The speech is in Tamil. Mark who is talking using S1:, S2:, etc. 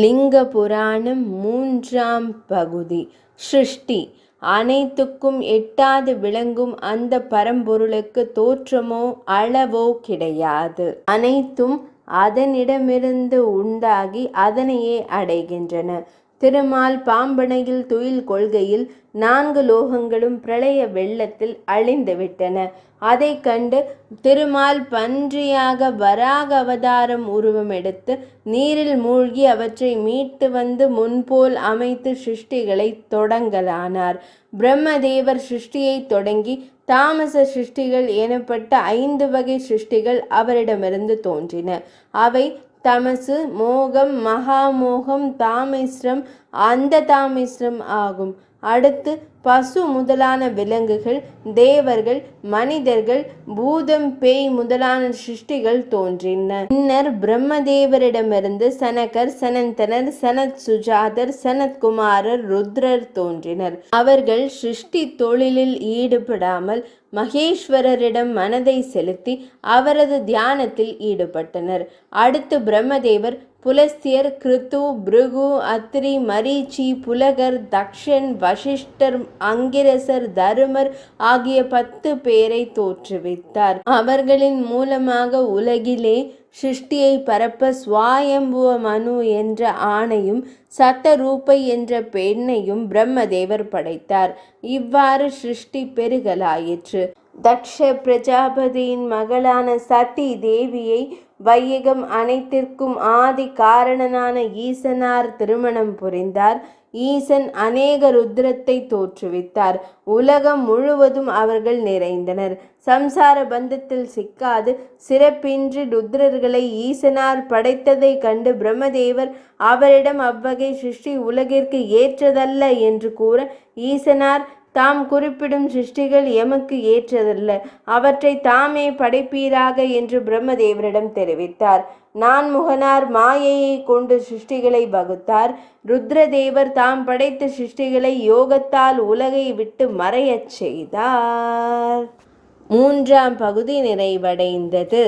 S1: லிங்க புராணம் மூன்றாம் பகுதி. சிருஷ்டி. அனைத்துக்கும் எட்டாது விளங்கும் அந்த பரம்பொருளுக்கு தோற்றமோ அளவோ கிடையாது. அனைத்தும் அதனிடமிருந்து உண்டாகி அதனையே அடைகின்றன. திருமால் பாம்பனையில் துயில் கொள்கையில் 4 லோகங்களும் பிரளய வெள்ளத்தில் அழிந்துவிட்டன. அதை கண்டு திருமால் பன்றியாக வராக அவதாரம் உருவம் எடுத்து நீரில் மூழ்கி அவற்றை மீட்டு வந்து முன்போல் அமைத்து சிருஷ்டிகளை தொடங்கலானார். பிரம்மதேவர் சிருஷ்டியை தொடங்கி தாமச சிருஷ்டிகள் எனப்பட்ட 5 வகை சிருஷ்டிகள் அவரிடமிருந்து தோன்றின. அவை தமசு, மோகம், மகாமோகம், தாமிஸ்ரம், அந்த தாமிஸ்ரம் ஆகும். அடுத்து பசு முதலான விலங்குகள், தேவர்கள், மனிதர்கள், பூதம், பேய் முதலான சிருஷ்டிகள் தோன்றின. பின்னர் பிரம்மதேவரிடமிருந்து சனகர், சனந்தனர், சனத் சுஜாதர், சனத்குமாரர், ருத்ரர் தோன்றினர். அவர்கள் சிருஷ்டி தொழிலில் ஈடுபடாமல் மகேஸ்வரரிடம் மனதை செலுத்தி அவரது தியானத்தில் ஈடுபட்டனர். அடுத்து பிரம்மதேவர் புலஸ்தியர், கிருத்து, பிருகு, அத்ரி, மரீச்சி, புலகர், தக்ஷன், வசிஷ்டர், அங்கிரசர், தருமர் ஆகிய 10 பேரை தோற்றுவித்தார். அவர்களின் மூலமாக உலகிலே சிருஷ்டியை பரப்ப ஸ்வாயம்புவ மனு என்ற ஆணையும் சத்தரூபை என்ற பெண்ணையும் பிரம்மதேவர் படைத்தார். இவ்வாறு சிருஷ்டி பெருகலாயிற்று. தக்ஷ பிரஜாபதியின் மகளான சதி தேவியை வையகம் அனைத்திற்கும் ஆதி காரணனான ஈசனார் திருமணம் புரிந்தார். ஈசன் அநேக ருத்ரத்தை தோற்றுவித்தார். உலகம் முழுவதும் அவர்கள் நிறைந்தனர். சம்சார பந்தத்தில் சிக்காது சிறப்பின்றி ருத்ரர்களை ஈசனார் படைத்ததை கண்டு பிரம்மதேவர் அவரிடம் அவ்வகை சிருஷ்டி உலகிற்கு ஏற்றதல்ல என்று கூற, ஈசனார் தாம் குறிப்பிடும் சிருஷ்டிகள் எமக்கு ஏற்றதல்ல, அவற்றை தாமே படைப்பீராக என்று பிரம்மதேவரிடம் தெரிவித்தார். நான்முகனார் மாயையை கொண்டு சிருஷ்டிகளை வகுத்தார். ருத்ரதேவர் தாம் படைத்த சிருஷ்டிகளை யோகத்தால் உலகை விட்டு மறையச் செய்தார். 3ஆம் பகுதி நிறைவடைந்தது.